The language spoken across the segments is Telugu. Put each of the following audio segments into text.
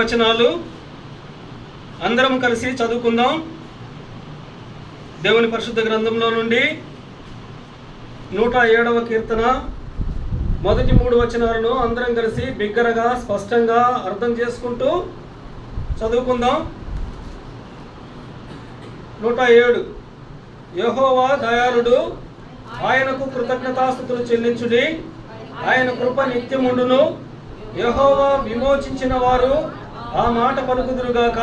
వచనాలు అందరం కలిసి చదువుకుందాం. దేవుని పరిశుద్ధ గ్రంథంలో నుండి 107వ కీర్తన మొదటి 3 వచనాలను అందరం కలిసి బిగ్గరగా స్పష్టంగా అర్థం చేసుకుంటూ చదువుకుందాం. 107. యెహోవా దయాళుడు, ఆయనకు కృతజ్ఞతాస్తుతులు చెల్లించుడి, ఆయన కృప నిత్యముండును. యెహోవా విమోచించిన వారు ఆ మాట పలుకుదురుగాక.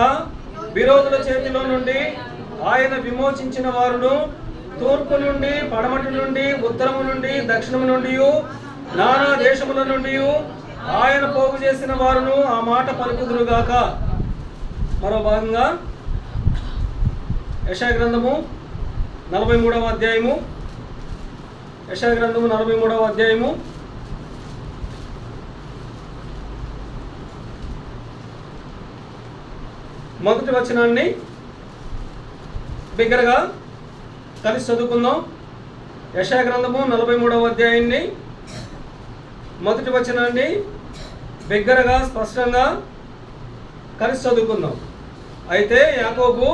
విరోధుల చేతిలో నుండి ఆయన విమోచించిన వారును, తూర్పు నుండి పడమటి నుండి ఉత్తరము నుండి దక్షిణము నుండి నానా దేశముల నుండి ఆయన పోగు చేసిన వారును ఆ మాట పలుకుదురుగాక. మరో భాగంగా యెషయా గ్రంథము 43వ అధ్యాయము, యెషయా గ్రంథము 43వ అధ్యాయము మొదటి వచనాన్ని బిగ్గరగా కలిసి చదువుకుందాం. యెషయా గ్రంథము 43వ అధ్యాయాన్ని మొదటి వచనాన్ని బిగ్గరగా స్పష్టంగా కలిసి చదువుకుందాం. అయితే యాకోబు,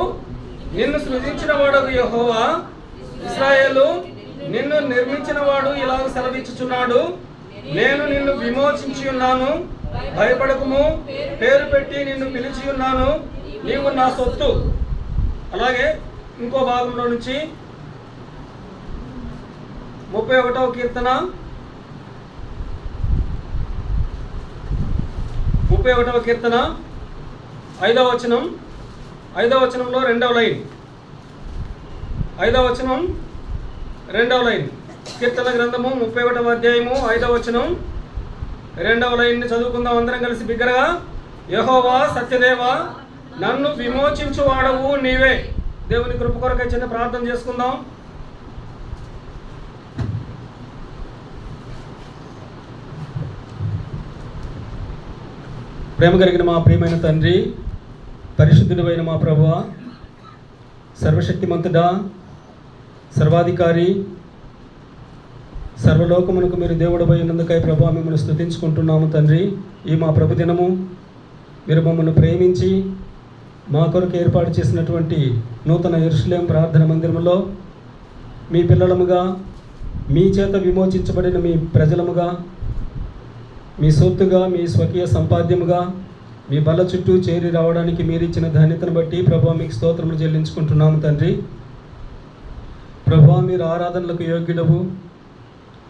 నిన్ను సృజించిన వాడు యెహోవా, ఇశ్రాయేలు నిన్ను నిర్మించిన వాడు ఇలా సెలవిచ్చుచున్నాడు, నేను నిన్ను విమోచించి ఉన్నాను, భయపడకుము, పేరు పెట్టి నిన్ను పిలిచి ఉన్నాను, నీవు నా సొత్తు. అలాగే ఇంకో భాగంలో నుంచి 31వ కీర్తన 31వ కీర్తన 5వ వచనం, 5వ వచనంలో 2వ లైన్, 5వ వచనం 2వ లైన్, కీర్తన గ్రంథము 31వ అధ్యాయము 5వ వచనం 2వ లైన్ని చదువుకుందాం అందరం కలిసి బిగ్గరగా. యెహోవా సత్యదేవా, నన్ను విమోచించు వాడవు నీవే. దేవుని కృప కొరకై చిన్న ప్రార్థన చేసుకుందాం. ప్రేమ కలిగిన మా ప్రియమైన తండ్రి, పరిశుద్ధుడైన మా ప్రభువా, సర్వశక్తిమంతుడా, సర్వాధికారి, సర్వలోకమునకు మీరు దేవుడపై ఉన్నందుకై ప్రభువా మిమ్మల్ని స్తుతించుకుంటున్నాము తండ్రి. ఈ మా ప్రభు దినము మీరు మమ్మల్ని ప్రేమించి మా కొరకు ఏర్పాటు చేసినటువంటి నూతన యెరూషలేము ప్రార్థన మందిరములో మీ పిల్లలముగా, మీ చేత విమోచించబడిన మీ ప్రజలముగా, మీ సొత్తుగా, మీ స్వకీయ సంపాద్యముగా మీ బల్ల చుట్టూ చేరి రావడానికి మీరు ఇచ్చిన ధన్యతను బట్టి ప్రభువా మీకు స్తోత్రములు చెల్లించుకుంటున్నాము తండ్రి. ప్రభువా మీరు ఆరాధనలకు యోగ్యుడవు,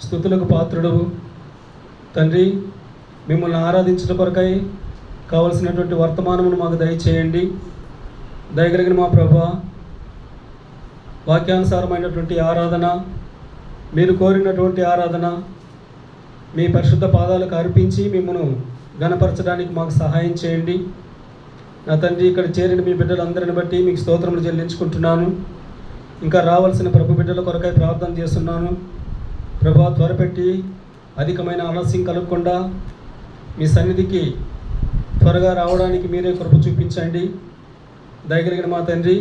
స్తుతులకు పాత్రుడవు తండ్రి. మిమ్మల్ని ఆరాధించడం కొరకై కావలసినటువంటి వర్తమానమును మాకు దయచేయండి. దయగలిగిన మా ప్రభువా, వాక్యానుసారమైనటువంటి ఆరాధన, మీరు కోరినటువంటి ఆరాధన మీ పరిశుద్ధ పాదాలకు అర్పించి మిమ్మల్ని ఘనపరచడానికి మాకు సహాయం చేయండి. నా తండ్రి, ఇక్కడ చేరిన మీ బిడ్డలందరిని బట్టి మీకు స్తోత్రములు చెల్లించుకుంటున్నాను. ఇంకా రావాల్సిన ప్రభు బిడ్డల కొరకై ప్రార్థన చేస్తున్నాను. ప్రభువా త్వరపెట్టి అధికమైన ఆలస్యం కలగకుండా మీ సన్నిధికి త్వరగా రావడానికి మీరే కృప చూపించండి. దయగలిగిన మా తండ్రి,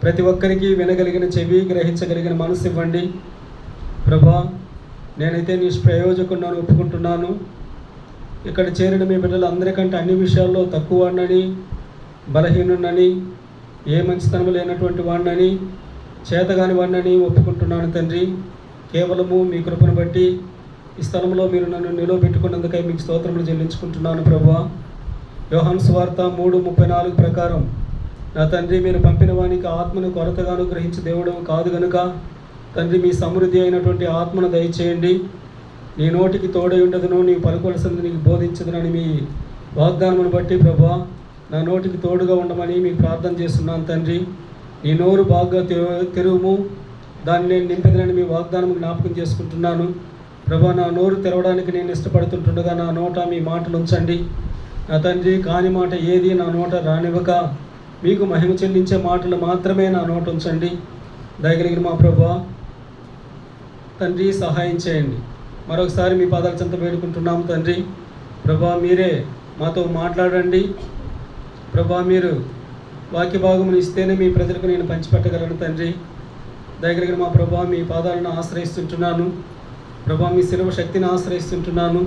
ప్రతి ఒక్కరికి వినగలిగిన చెవి, గ్రహించగలిగిన మనసు ఇవ్వండి. ప్రభా నేనైతే నీ ప్రయోజకున్నాను ఒప్పుకుంటున్నాను. ఇక్కడ చేరిన మీ బిడ్డలు అందరికంటే అన్ని విషయాల్లో తక్కువ వాడినని, బలహీనుడని, ఏ మంచితనము లేనటువంటి వాడినని, చేతగాని వాడినని ఒప్పుకుంటున్నాను తండ్రి. కేవలము మీ కృపను బట్టి ఈ స్థలంలో మీరు నన్ను నిలవబెట్టుకున్నందుకై మీకు స్తోత్రములు చెల్లించుకుంటున్నాను ప్రభువా. యోహాను సువార్త 3:34 ప్రకారం నా తండ్రి, మీరు పంపిన వానికి ఆత్మను కొరతగాను గ్రహించి దేవుడు కాదు గనుక తండ్రి మీ సమృద్ధి అయినటువంటి ఆత్మను దయచేయండి. నీ నోటికి తోడై ఉండదును, నీ పలుకోవలసింది నీకు బోధించదునని మీ వాగ్దానమును బట్టి ప్రభువా నా నోటికి తోడుగా ఉండమని మీకు ప్రార్థన చేస్తున్నాను తండ్రి. నీ నోరు బాగా తెరువుము, దాన్ని నేను నింపెదనని మీ వాగ్దానము జ్ఞాపకం చేసుకుంటున్నాను. ప్రభువా నా నోరు తెరవడానికి నేను ఇష్టపడుతుండగా నా నోట మీ మాటలు ఉంచండి. నా తండ్రి, కాని మాట ఏది నా నోట రానివ్వక మీకు మహిమ చెల్లించే మాటలు మాత్రమే నా నోట ఉంచండి. దయగలిగిన మా ప్రభువా తండ్రి సహాయం చేయండి. మరొకసారి మీ పాదాల చెంత వేడుకుంటున్నాము తండ్రి. ప్రభువా మీరే మాతో మాట్లాడండి. ప్రభువా మీరు వాక్య భాగమును ఇస్తేనే మీ ప్రజలకు నేను పంచిపెట్టగలను తండ్రి. దయగలిగిన మా ప్రభువా మీ పాదాలను ఆశ్రయిస్తుంటున్నాను. ప్రభువా మీ శిలువ శక్తిని ఆశ్రయిస్తుంటున్నాను.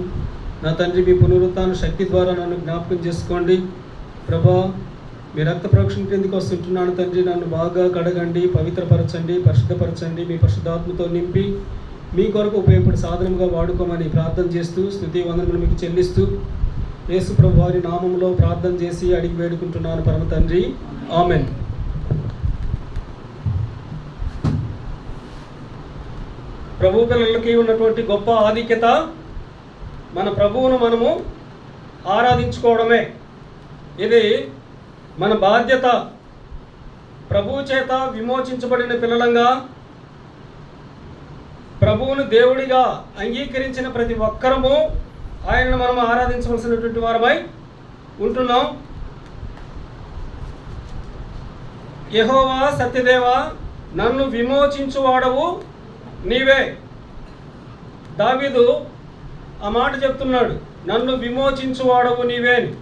నా తండ్రి మీ పునరుత్థాన శక్తి ద్వారా నన్ను జ్ఞాపకం చేసుకోండి ప్రభా. మీ రక్త ప్రోక్షణ కిందకి వస్తుంటున్నాను తండ్రి. నన్ను బాగా కడగండి, పవిత్రపరచండి, పరిశుద్ధపరచండి. మీ పరిశుద్ధాత్మతో నింపి మీ కొరకు ఉపయోగపడే సాధనంగా వాడుకోమని ప్రార్థన చేస్తూ స్తుతి వందనములు మీకు చెల్లిస్తూ యేసు ప్రభు వారి నామంలో ప్రార్థన చేసి అడిగి వేడుకుంటున్నాను పరమ తండ్రి, ఆమెన్. ప్రభు పిల్లలకి ఉన్నటువంటి గొప్ప ఆధిక్యత మన ప్రభువును మనము ఆరాధించుకోవడమే. ఇది మన బాధ్యత. ప్రభువు చేత విమోచించబడిన పిల్లలంగా ప్రభువును దేవుడిగా అంగీకరించిన ప్రతి ఒక్కరము ఆయనను మనం ఆరాధించవలసినటువంటి వారమై ఉంటున్నాం. యెహోవా సత్యదేవా, నన్ను విమోచించువాడవు నీవే. దావీదు ఆ మాట చెప్తున్నాడు, నన్ను విమోచించువాడవు నీవే అని.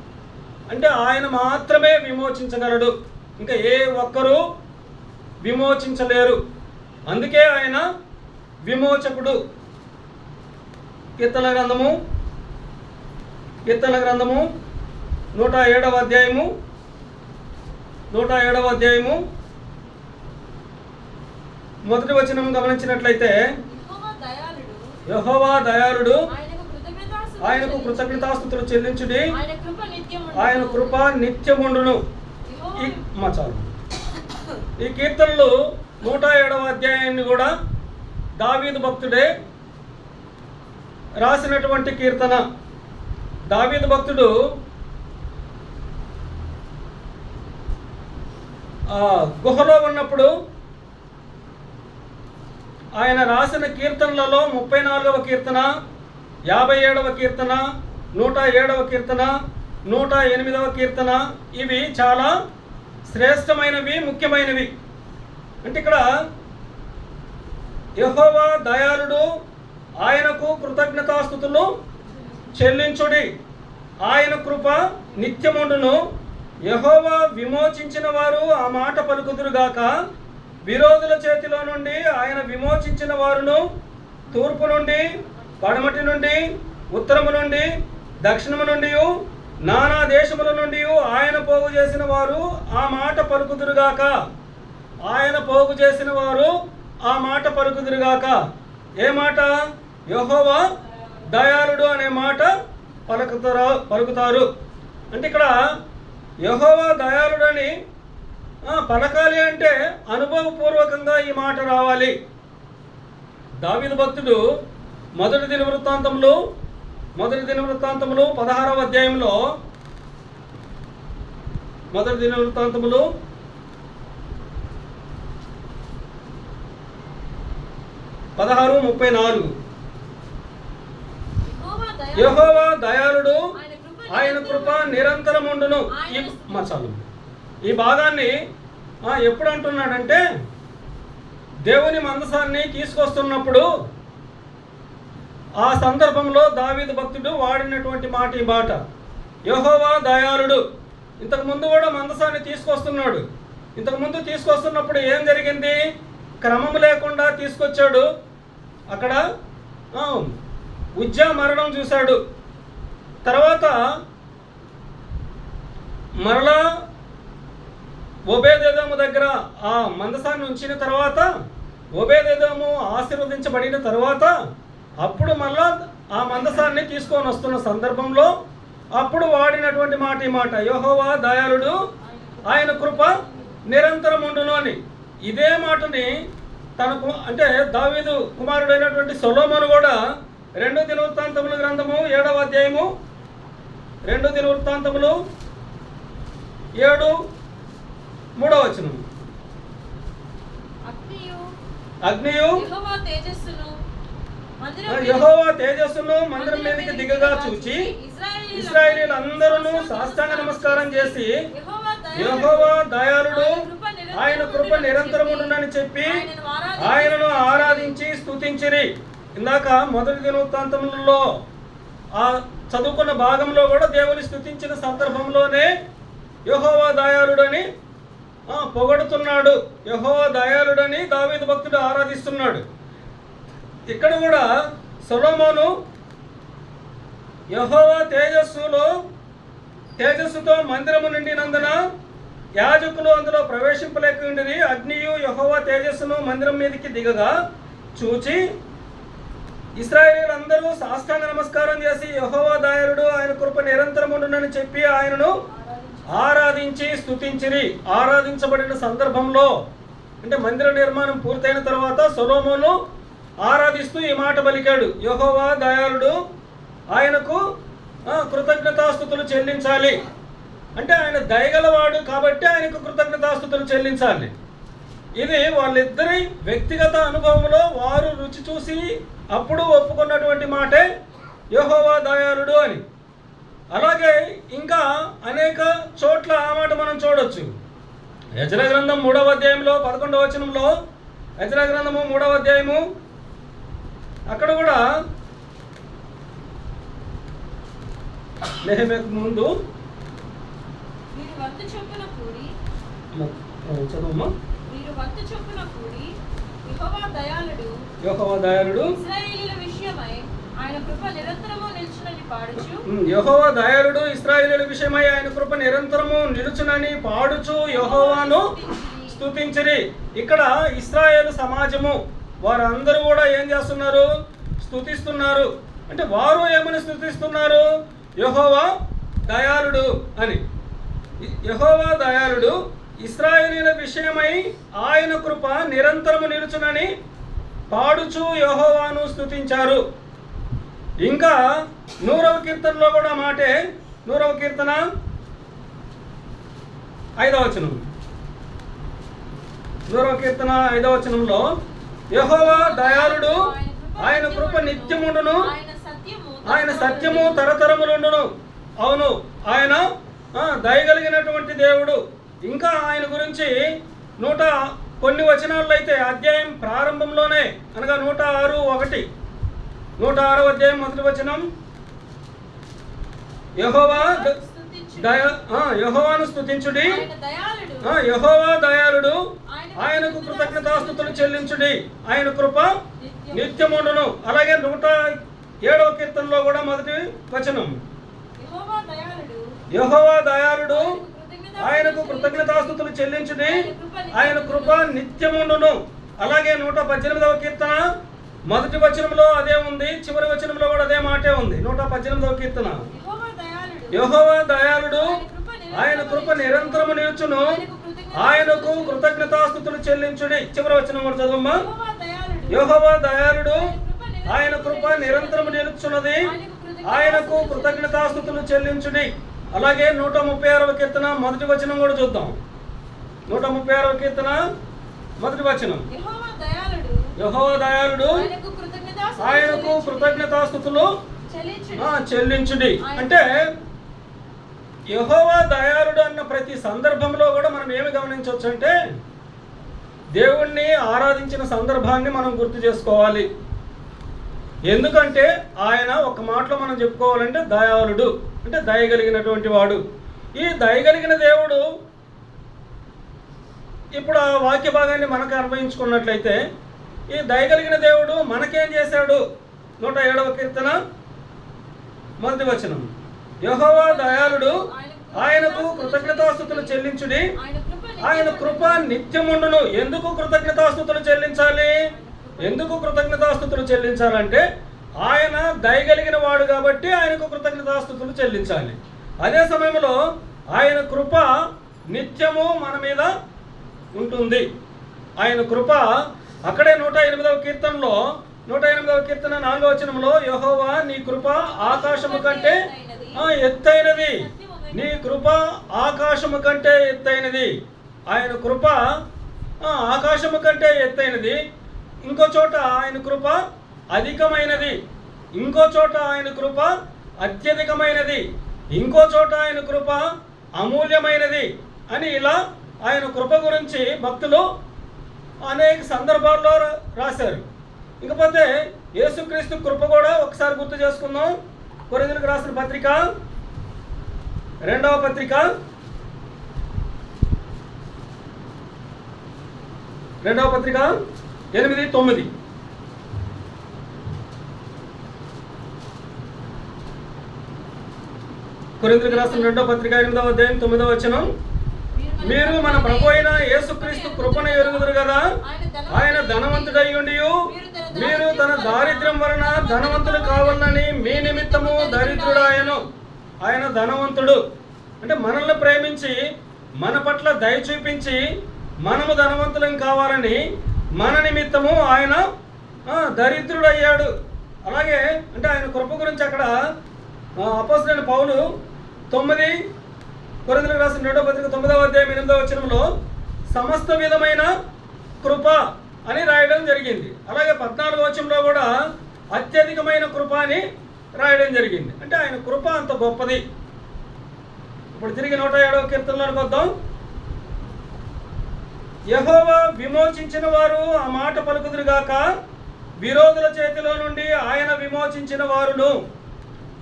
అంటే ఆయన మాత్రమే విమోచించగలడు, ఇంకా ఏ ఒక్కరూ విమోచించలేరు. అందుకే ఆయన విమోచకుడు. కీర్తన గ్రంథము 107వ అధ్యాయము 107వ అధ్యాయము మొదటి వచనం గమనించినట్లయితే, యెహోవా దయాళుడు, ఆయనకు కృతజ్ఞతాస్తుతులు చెల్లించుడి, ఆయన కృప నిత్యముండును. చాలు. ఈ కీర్తనలు 107వ అధ్యాయాన్ని కూడా దావీదు భక్తుడే రాసినటువంటి కీర్తన. దావీదు భక్తుడు గుహలో ఉన్నప్పుడు ఆయన రాసిన కీర్తనలలో 34వ కీర్తన, 57వ కీర్తన, 107వ కీర్తన, 108వ కీర్తన ఇవి చాలా శ్రేష్టమైనవి, ముఖ్యమైనవి. అంటే ఇక్కడ యెహోవా దయాళుడు, ఆయనకు కృతజ్ఞతాస్తుతులు చెల్లించుడి, ఆయన కృప నిత్యముండును. యెహోవా విమోచించిన వారు ఆ మాట పలుకుదురుగాక. విరోధుల చేతిలో నుండి ఆయన విమోచించిన వారును, తూర్పు నుండి, పడమటి నుండి, ఉత్తరము నుండి, దక్షిణము నుండి, నానా దేశముల నుండి ఆయన పోగు చేసిన వారు ఆ మాట పలుకుదురుగాక. ఆయన పోగు చేసిన వారు ఆ మాట పలుకుదురుగాక. ఏ మాట? యెహోవా దయాళుడు అనే మాట పలుకుతారు. అంటే ఇక్కడ యెహోవా దయాళుడని పలకాలి అంటే అనుభవపూర్వకంగా ఈ మాట రావాలి. దావీదు భక్తుడు మొదటి దినవృత్తాంతములు 16వ అధ్యాయంలో 16:34 యెహోవా దయాళుడు, ఆయన కృప నిరంతరముండును. ఈ భాగాన్ని ఎప్పుడు అంటున్నాడంటే, దేవుని మందసాన్ని తీసుకొస్తున్నప్పుడు ఆ సందర్భంలో దావీదు భక్తుడు వాడినటువంటి మాట ఈ మాట, యెహోవా దయాళుడు. ఇంతకుముందు కూడా మందసాన్ని తీసుకొస్తున్నాడు. ఇంతకుముందు తీసుకొస్తున్నప్పుడు ఏం జరిగింది? క్రమం లేకుండా తీసుకొచ్చాడు. అక్కడ ఉజ్జా మరణం చూశాడు. తర్వాత మరలా ఓబేదెదోము దగ్గర ఆ మందసాన్ని ఉంచిన తర్వాత, ఓబేదెదోము ఆశీర్వదించబడిన తర్వాత అప్పుడు మళ్ళా ఆ మందసాన్ని తీసుకొని వస్తున్న సందర్భంలో అప్పుడు వాడినటువంటి మాట ఈ మాట, యెహోవా దయాళుడు, ఆయన కృప నిరంతరముండును అని. ఇదే మాటని తనకు అంటే దావీదు కుమారుడైనటువంటి సొలొమోను కూడా 2 దినవృత్తాంతముల గ్రంథము 7వ అధ్యాయము 2 దినవృత్తాంతములు 7:3 వచనం, అగ్నియు యెహోవా తేజస్సును మందిరం మీదకి దిగగా చూచి ఇశ్రాయేలీయులందరూ సాష్టాంగ నమస్కారం చేసి, యెహోవా దయాళుడు, ఆయన కృప నిరంతరముండునని చెప్పి ఆయనను ఆరాధించి స్తుతించిరి. ఇందాక మొదటి దినవృత్తాంతములలో ఆ చదువుకున్న భాగంలో కూడా దేవుని స్తుతించిన సందర్భంలోనే యెహోవా దయాళుడని పొగడుతున్నాడు. యెహోవా దయాళుడని దావీదు భక్తుడు ఆరాధిస్తున్నాడు. ఇక్కడ కూడా సొలొమోను యెహోవా తేజస్సుతో మందిరము నిండినందున యాజకులు అందులో ప్రవేశింపలేకుండిరి. అగ్నియు యెహోవా తేజస్సును మందిరం మీదకి దిగగా చూచి ఇశ్రాయేలీయులందరూ సాష్టాంగ నమస్కారం చేసి యెహోవా దయాళుడు, ఆయన కృప నిరంతరముండునని చెప్పి ఆయనను ఆరాధించి స్తుతించిరి. ఆరాధించబడిన సందర్భంలో అంటే మందిర నిర్మాణం పూర్తయిన తర్వాత సొలొమోను ఆరాధిస్తూ ఈ మాట పలికాడు, యెహోవా దయాళుడు, ఆయనకు కృతజ్ఞతాస్తుతులు చెల్లించాలి. అంటే ఆయన దయగలవాడు కాబట్టి ఆయనకు కృతజ్ఞతాస్తుతులు చెల్లించాలి. ఇది వాళ్ళిద్దరి వ్యక్తిగత అనుభవంలో వారు రుచి చూసి అప్పుడు ఒప్పుకున్నటువంటి మాటే యెహోవా దయాళుడు అని. అలాగే ఇంకా అనేక చోట్ల ఆ మాట మనం చూడొచ్చు. యెజ్రా గ్రంథం 3వ అధ్యాయంలో 11వ వచనంలో, యెజ్రా గ్రంథము 3వ అధ్యాయము అక్కడ కూడా నెహెమ్యాకు ముందు చదువుమా. యెహోవా దయాళుడు యెహోవా దయాళుడు ఇశ్రాయేలీయుల విషయమై ఆయన కృప నిరంతరము నిలుచునని పాడుచు యెహోవాను స్తుతించిరి. ఇక్కడ ఇశ్రాయేలు సమాజము వారందరూ కూడా ఏం చేస్తున్నారు? స్తుతిస్తున్నారు. అంటే వారు ఏమని స్తుతిస్తున్నారు? యెహోవా దయాళుడు అని. యెహోవా దయాళుడు ఇశ్రాయేలీయుల విషయమై ఆయన కృప నిరంతరము నిలుచునని పాడుచు యెహోవాను స్తుతించారు. ఇంకా 100వ కీర్తనలో కూడా మాటే, 100వ కీర్తన 5వ వచనం, 100వ కీర్తన 5వ వచనంలో యెహోవా దయాళుడు, ఆయన కృప నిత్యముండును, ఆయన సత్యము తరతరములుండును. అవును, ఆయన దయగలిగినటువంటి దేవుడు. ఇంకా ఆయన గురించి 100 కొన్ని వచనాల్లో అయితే అధ్యాయం ప్రారంభంలోనే అనగా 106:1, 106వ అధ్యాయం 1వ వచనం, యెహోవాను స్తుతించుడి, యెహోవా దయాళుడు, ఆయనకు కృతజ్ఞతాస్తుతులు చెల్లించుడి, ఆయన కృప నిత్యముండును. అలాగే 107వ కీర్తనలో కూడా 1వ వచనం, యెహోవా దయాళుడు, ఆయనకు కృతజ్ఞతాస్తుతులు చెల్లించుడి, ఆయన కృప నిత్యముండును. అలాగే 118వ కీర్తన 1వ వచనంలో అదే ఉంది, చివరి వచనంలో కూడా అదే మాటే ఉంది. 118వ కీర్తన, యెహోవా దయాళుడు, ఆయన కృప నిరంతరము నిలుచును, ఆయనకు కృతజ్ఞతాస్తుతులు చెల్లించుడి. చివరి వచనం కూడా చదవమ్మా. యెహోవా దయాళుడు, ఆయన కృప నిరంతరము నిలుచున్నది, ఆయనకు కృతజ్ఞతాస్తుతులు చెల్లించుడి. అలాగే 136వ కీర్తన 1వ వచనం కూడా చూద్దాం. 136వ కీర్తన 1వ వచనం, యెహోవా దయాళుడు, ఆయనకు కృతజ్ఞతాస్తుతులు చెల్లించుడి. అంటే యెహోవా దయాళుడు అన్న ప్రతి సందర్భంలో కూడా మనం ఏమి గమనించవచ్చు అంటే దేవుణ్ణి ఆరాధించిన సందర్భాన్ని మనం గుర్తు చేసుకోవాలి. ఎందుకంటే ఆయన ఒక మాటలో మనం చెప్పుకోవాలంటే దయాళుడు అంటే దయగలిగినటువంటి వాడు. ఈ దయగలిగిన దేవుడు ఇప్పుడు ఆ వాక్య భాగాన్ని మనకు అన్వయించుకున్నట్లయితే ఈ దయగలిగిన దేవుడు మనకేం చేశాడు? 107వ కీర్తన 1వ వచనం, యెహోవా దయాళుడు, ఆయనకు కృతజ్ఞతాస్తుతులు చెల్లించుడి, ఆయన కృప నిత్యముండును. ఎందుకు కృతజ్ఞతాస్తుతులు చెల్లించాలి? ఎందుకు కృతజ్ఞతాస్తుతులు చెల్లించాలంటే ఆయన దయగలిగిన వాడు కాబట్టి ఆయనకు కృతజ్ఞతాస్తుతులు చెల్లించాలి. అదే సమయంలో ఆయన కృప నిత్యము మన మీద ఉంటుంది. ఆయన కృప అక్కడే 108వ కీర్తనలో 108వ కీర్తన 4వ వచనంలో, యెహోవా నీ కృప ఆకాశము కంటే ఎత్తైనది, నీ కృప ఆకాశము కంటే ఎత్తైనది. ఆయన కృప ఆకాశము కంటే ఎత్తైనది. ఇంకో చోట ఆయన కృప అధికమైనది, ఇంకో చోట ఆయన కృప అత్యధికమైనది, ఇంకో చోట ఆయన కృప అమూల్యమైనది అని ఇలా ఆయన కృప గురించి భక్తులు అనేక సందర్భాల్లో రాశారు. ఇకపోతే యేసుక్రీస్తు కృప కూడా ఒకసారి గుర్తు చేసుకుందాం. కొరింథీయులకు రాసిన పత్రిక 2వ పత్రిక 2వ పత్రిక 8-9. కొరింథీయులకు రాసిన 2వ పత్రిక 8వ అధ్యాయం 9వ వచనం, మీరు మన ప్రభు అయిన యేసుక్రీస్తు కృపను ఎరుగుదురు కదా, ఆయన ధనవంతుడై ఉండి మీరు తన దారిద్ర్యం వలన ధనవంతుడు కావాలని మీ నిమిత్తము దరిద్రుడాయను. ఆయన ధనవంతుడు అంటే మనల్ని ప్రేమించి మన పట్ల దయ చూపించి మనము ధనవంతులం కావాలని మన నిమిత్తము ఆయన దరిద్రుడయ్యాడు. అలాగే అంటే ఆయన కృప గురించి అక్కడ అపోస్తలుడైన పౌలు కొరింథీయులకు రాసిన 2వ పత్రిక 9వ అధ్యాయం 8వ వచనంలో సమస్త విధమైన కృప అని రాయడం జరిగింది. అలాగే 14వ వచనంలో కూడా అత్యధికమైన కృప అని రాయడం జరిగింది. అంటే ఆయన కృప అంత గొప్పది. ఇప్పుడు తిరిగి 107వ కీర్తనలోకి వద్దాం. యెహోవా విమోచించిన వారు ఆ మాట పలుకుదురుగాక, విరోధుల చేతిలో నుండి ఆయన విమోచించిన వారును.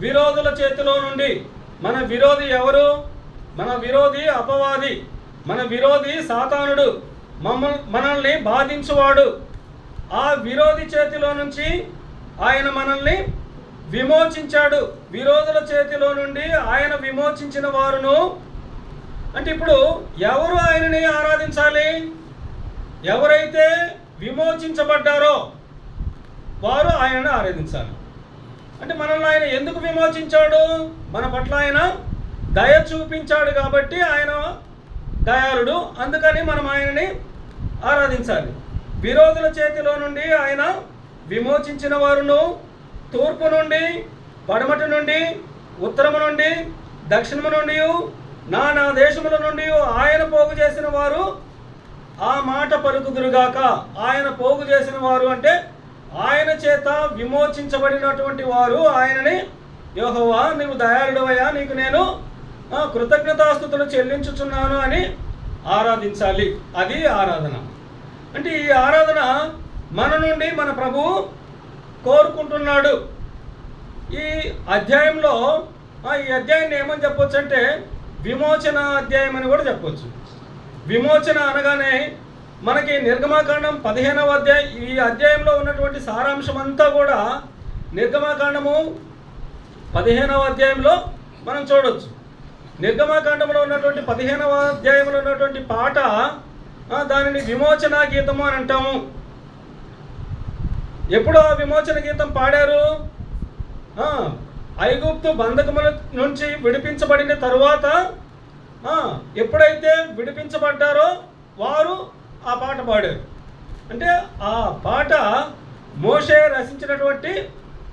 విరోధుల చేతిలో నుండి. మన విరోధి ఎవరు? మన విరోధి అపవాది, మన విరోధి సాతానుడు, మనల్ని బాధించువాడు. ఆ విరోధి చేతిలో నుంచి ఆయన మనల్ని విమోచించాడు. విరోధుల చేతిలో నుండి ఆయన విమోచించిన వారును. అంటే ఇప్పుడు ఎవరు ఆయనని ఆరాధించాలి? ఎవరైతే విమోచించబడ్డారో వారు ఆయనను ఆరాధించాలి. అంటే మనల్ని ఆయన ఎందుకు విమోచించాడు? మన పట్ల ఆయన దయ చూపించాడు కాబట్టి ఆయన దయాళుడు, అందుకని మనం ఆయనని ఆరాధించాలి. విరోధుల చేతిలో నుండి ఆయన విమోచించిన వారును, తూర్పు నుండి, పడమటి నుండి, ఉత్తరము నుండి, దక్షిణము నుండి, నానా దేశముల నుండి ఆయన పోగు చేసిన వారు ఆ మాట పలుకుదురుగాక. ఆయన పోగు చేసిన వారు అంటే ఆయన చేత విమోచించబడినటువంటి వారు ఆయనని, యెహోవా నీవు దయాళుడవయ్యా, నీకు నేను కృతజ్ఞతాస్తుతులు చెల్లించుచున్నాను అని ఆరాధించాలి. అది ఆరాధన. అంటే ఈ ఆరాధన మన నుండి మన ప్రభువు కోరుకుంటున్నాడు. ఈ అధ్యాయంలో ఈ అధ్యాయాన్ని ఏమని చెప్పొచ్చు అంటే విమోచన అధ్యాయం అని కూడా చెప్పొచ్చు. విమోచన అనగానే మనకి నిర్గమాకాండం 15వ అధ్యాయం, ఈ అధ్యాయంలో ఉన్నటువంటి సారాంశం అంతా కూడా నిర్గమాకాండము 15వ అధ్యాయంలో మనం చూడవచ్చు. నిర్గమాకాండంలో ఉన్నటువంటి 15వ అధ్యాయంలో ఉన్నటువంటి పాట దానిని విమోచన గీతము అని అంటాము. ఎప్పుడు ఆ విమోచన గీతం పాడారు? ఐగుప్తు బంధకముల నుంచి విడిపించబడిన తరువాత ఎప్పుడైతే విడిపించబడ్డారో వారు ఆ పాట పాడారు. అంటే ఆ పాట మోషే రచించినటువంటి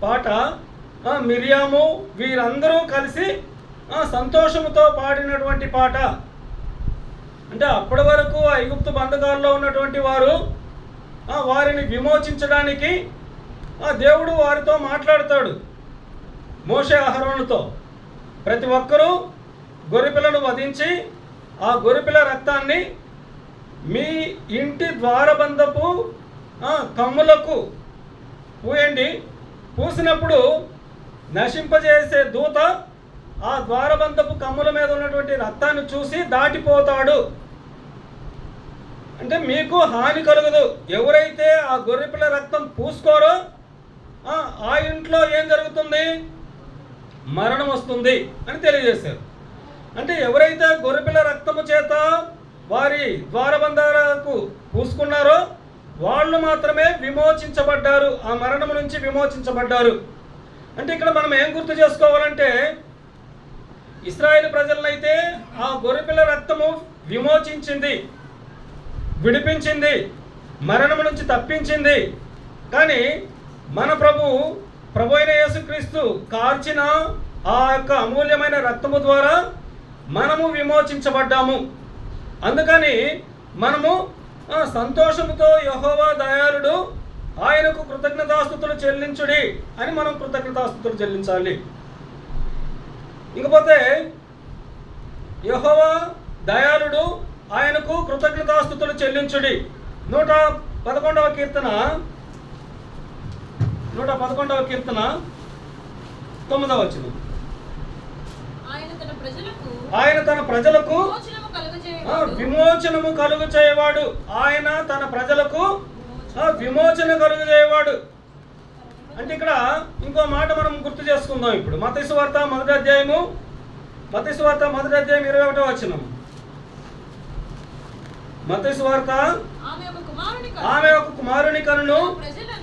పాట. మిరియాము వీరందరూ కలిసి సంతోషముతో పాడినటువంటి పాట. అంటే అప్పటి వరకు ఐగుప్తు బంధకాల్లో ఉన్నటువంటి వారు వారిని విమోచించడానికి దేవుడు వారితో మాట్లాడతాడు. మోషే అహరోనుతో ప్రతి ఒక్కరూ గొర్రెపిల్లను వధించి ఆ గొర్రెపిల్ల రక్తాన్ని మీ ఇంటి ద్వారబంధపు కమ్ములకు పూయండి. పూసినప్పుడు నశింపజేసే దూత ఆ ద్వారబంధపు కమ్ముల మీద ఉన్నటువంటి రక్తాన్ని చూసి దాటిపోతాడు. అంటే మీకు హాని కలుగదు. ఎవరైతే ఆ గొర్రెపిల్ల రక్తం పూసుకోరో ఆ ఇంట్లో ఏం జరుగుతుంది? మరణం వస్తుంది అని తెలియజేశారు. అంటే ఎవరైతే గొర్రెపిల్ల రక్తము చేత వారి ద్వారబంధాలకు పూసుకున్నారో వాళ్ళు మాత్రమే విమోచించబడ్డారు, ఆ మరణం నుంచి విమోచించబడ్డారు. అంటే ఇక్కడ మనం ఏం గుర్తు చేసుకోవాలంటే ఇశ్రాయేలు ప్రజలనైతే ఆ గొర్రెపిల్ల రక్తము విమోచించింది, విడిపించింది, మరణం నుంచి తప్పించింది. కానీ మన ప్రభు అయిన యేసుక్రీస్తు కార్చిన ఆ యొక్క అమూల్యమైన రక్తము ద్వారా మనము విమోచించబడ్డాము. అందుకని మనము సంతోషముతో యెహోవా దయాళుడు, ఆయనకు కృతజ్ఞతాస్తుతులు చెల్లించుడి అని మనం కృతజ్ఞతాస్తుతులు చెల్లించాలి. ఇకపోతే యెహోవా దయాళుడు, ఆయనకు కృతజ్ఞతాస్తుతులు చెల్లించుడి. 111వ కీర్తన 9వ వచనం. ఆయన తన ప్రజలకు విమోచనము కలుగు చేయవాడు. ఆయన తన ప్రజలకు విమోచన కలుగు చేయవాడు. అంటే ఇక్కడ ఇంకో మాట మనం గుర్తు చేసుకుందాం. ఇప్పుడు మత్తయి సువార్త 1వ అధ్యాయము మత్తయి సువార్త 1వ అధ్యాయం 21వ వచనం. మత్తయి సువార్త ఆమె ఒక కుమారుని కనును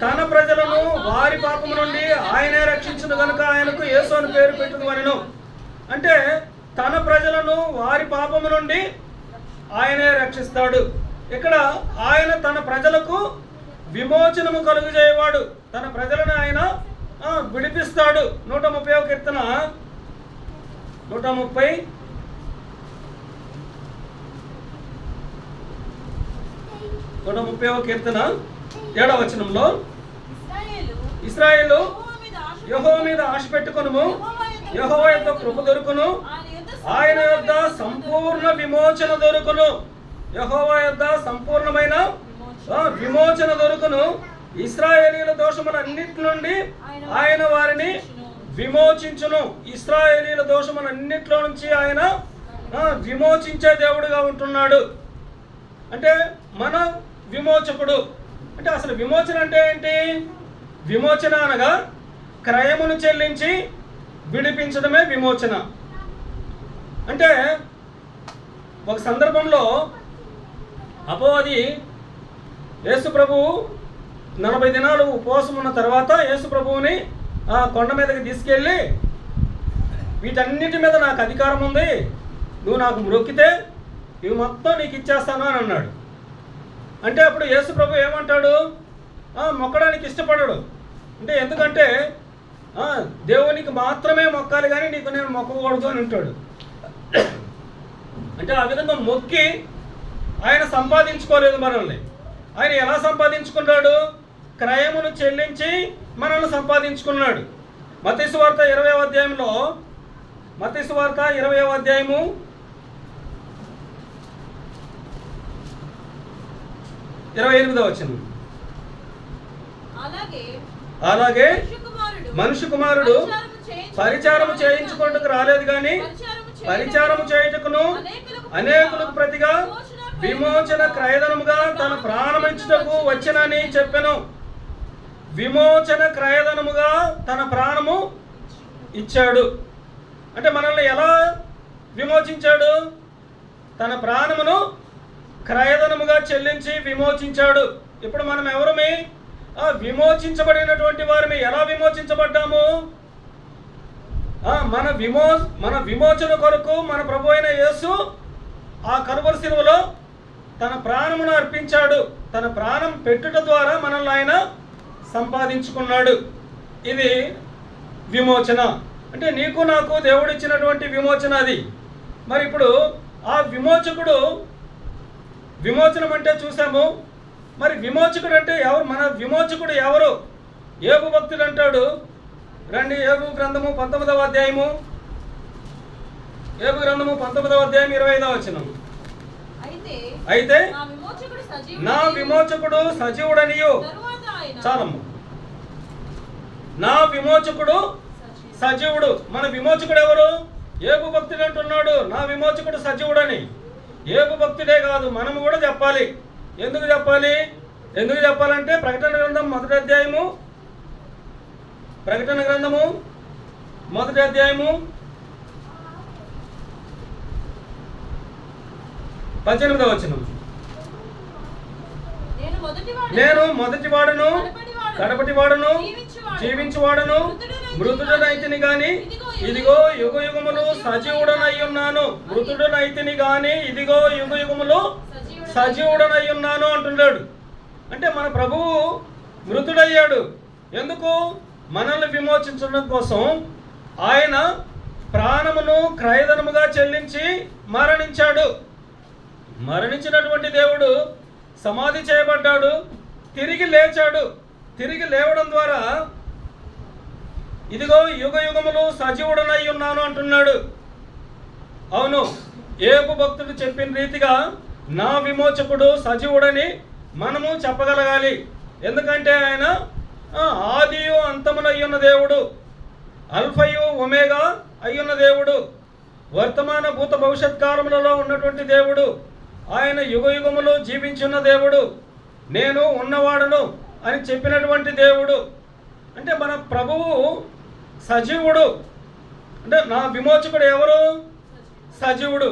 తన ప్రజలను వారి పాపము నుండి ఆయనే రక్షించును గనుక ఆయనకు యేసు అని పేరు పెట్టుదు అనెను. అంటే తన ప్రజలను వారి పాపము నుండి ఆయనే రక్షిస్తాడు. ఇక్కడ ఆయన తన ప్రజలకు విమోచనము కలుగజేయవాడు. తన ప్రజలను ఆయన విడిపిస్తాడు. 130వ కీర్తన 130వ కీర్తన 7వ వచనంలో ఇశ్రాయేలు యెహోవా మీద ఆశ పెట్టుకొనుము, యెహోవా యొద్ద కృప దొరుకును, ఆయన యొద్ద సంపూర్ణ విమోచన దొరుకును. యెహోవా యొద్ద సంపూర్ణమైన విమోచన దొరుకును. ఇశ్రాయేలీయుల దోషములన్నిటి నుండి ఆయన వారిని విమోచించును. ఇశ్రాయేలీయుల దోషములన్నిటిలో నుంచి ఆయన విమోచించే దేవుడుగా ఉంటున్నాడు. అంటే మన విమోచకుడు. అంటే అసలు విమోచన అంటే ఏంటి? విమోచన అనగా క్రయమును చెల్లించి విడిపించడమే విమోచన. అంటే ఒక సందర్భంలో అపవాది యేసు ప్రభువు 40 దినాలు ఉపవాసం ఉన్న తర్వాత యేసు ప్రభువుని ఆ కొండ మీదకి తీసుకెళ్ళి, వీటన్నిటి మీద నాకు అధికారం ఉంది, నువ్వు నాకు మొక్కితే ఇవి మొత్తం నీకు ఇచ్చేస్తాను అని అన్నాడు. అంటే అప్పుడు యేసు ప్రభు ఏమంటాడు? మొక్కడానికి ఇష్టపడడు. అంటే ఎందుకంటే దేవునికి మాత్రమే మొక్కాలి కానీ నీకు నేను మొక్కకూడదు అని అంటాడు. అంటే ఆ విధంగా మొక్కి ఆయన సంపాదించుకోలేదు మనల్ని. ఆయన ఎలా సంపాదించుకున్నాడు? క్రయమును చెల్లించి మనల్ని సంపాదించుకున్నాడు. మత్తయి సువార్త 20వ అధ్యాయంలో, మత్తయి సువార్త 20వ అధ్యాయము 28వ వచనం. అలాగే మనుష్య కుమారుడు పరిచారము చేయించుకుంటకు రాలేదు కానీ పరిచారము చేయుటకును అనేకులకు ప్రతిగా విమోచన క్రయధనముగా తన ప్రాణమిచ్చుటకు వచ్చెనని చెప్పెను. విమోచన క్రయధనముగా తన ప్రాణము ఇచ్చాడు. అంటే మనల్ని ఎలా విమోచించాడు? తన ప్రాణమును క్రయధనముగా చెల్లించి విమోచించాడు. ఇప్పుడు మనం ఎవరమే? విమోచించబడినటువంటి వారిని. ఎలా విమోచించబడ్డాము? మన విమోచన కొరకు మన ప్రభు అయిన యేసు ఆ కలువరి శిలువలో తన ప్రాణమును అర్పించాడు. తన ప్రాణం పెట్టుట ద్వారా మనల్ని ఆయన సంపాదించుకున్నాడు. ఇది విమోచన. అంటే నీకు నాకు దేవుడు ఇచ్చినటువంటి విమోచన అది. మరి ఇప్పుడు ఆ విమోచకుడు, విమోచనం అంటే చూసాము. మరి విమోచకుడు అంటే ఎవరు? మన విమోచకుడు ఎవరు? యోబు భక్తుడు అంటాడు. రండి, యోబు గ్రంథము 19వ అధ్యాయము, యోబు గ్రంథము 19వ అధ్యాయం 25వ వచనం. అయితే నా విమోచకుడు సజీవుడనియు, చాలమ్మ, నా విమోచకుడు సజీవుడు. మన విమోచకుడు ఎవరు? యోబు భక్తుడు అంటున్నాడు నా విమోచకుడు సజీవుడని. యోబు భక్తుడే కాదు, మనము కూడా చెప్పాలి. ఎందుకు చెప్పాలి? ఎందుకు చెప్పాలంటే ప్రకటన గ్రంథం 1వ అధ్యాయము, ప్రకటన గ్రంథము 1వ అధ్యాయము 18వ వచనం. నేను మొదటివాడును కడపటివాడును జీవించువాడును మృతుడనైతిని గాని ఇదిగో యుగ యుగములు సజీవుడనై ఉన్నాను. మృతుడనైతిని గాని ఇదిగో యుగ యుగములు సజీవుడనై ఉన్నాను అంటున్నాడు. అంటే మన ప్రభువు మృతుడయ్యాడు. ఎందుకు? మనల్ని విమోచించడం కోసం ఆయన ప్రాణమును క్రయధనముగా చెల్లించి మరణించాడు. మరణించినటువంటి దేవుడు సమాధి చేయబడ్డాడు, తిరిగి లేచాడు. తిరిగి లేవడం ద్వారా ఇదిగో యుగ యుగములు సజీవుడనై ఉన్నాను అంటున్నాడు. అవును, యోబు భక్తుడు చెప్పిన రీతిగా నా విమోచకుడు సజీవుడని మనము చెప్పగలగాలి. ఎందుకంటే ఆయన ఆదియు అంతమున అయ్యున్న దేవుడు, అల్ఫయు ఒమేగా అయ్యున్న దేవుడు, వర్తమాన భూత భవిష్యత్ కాలములలో ఉన్నటువంటి దేవుడు. ఆయన యుగ యుగములు జీవించున్న దేవుడు, నేను ఉన్నవాడును అని చెప్పినటువంటి దేవుడు. అంటే మన ప్రభువు సజీవుడు. అంటే నా విమోచకుడు ఎవరు? సజీవుడు.